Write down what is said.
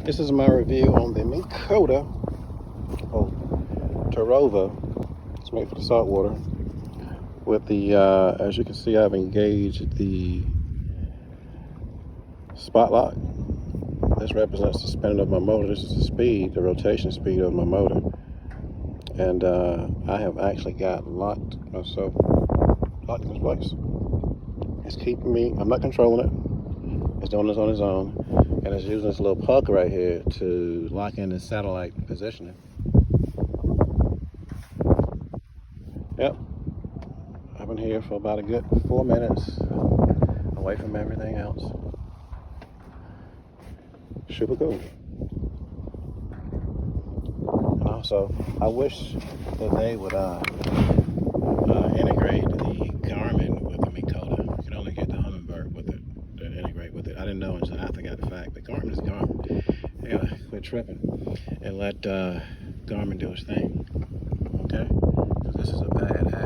This is my review on the Minnkota Tarova. It's made for the saltwater. With the, as you can see, I've engaged the spot lock. This represents the spinning of my motor. This is the speed, the rotation speed of my motor. And I have actually got locked myself locked in this place. It's keeping me, I'm not controlling it. It's doing this on its own. And it's using this little puck right here to lock in the satellite positioning. Yep. I've been here for about a good 4 minutes, away from everything else. Super cool. And also, I wish that they would integrate the Garman with the Minnkota. You can only get the Hummingbird with it, to integrate with it. I didn't know until after I got the fact, but Garman is Garman. Anyway, quit tripping and let Garman do his thing. Okay? Because this is a badass.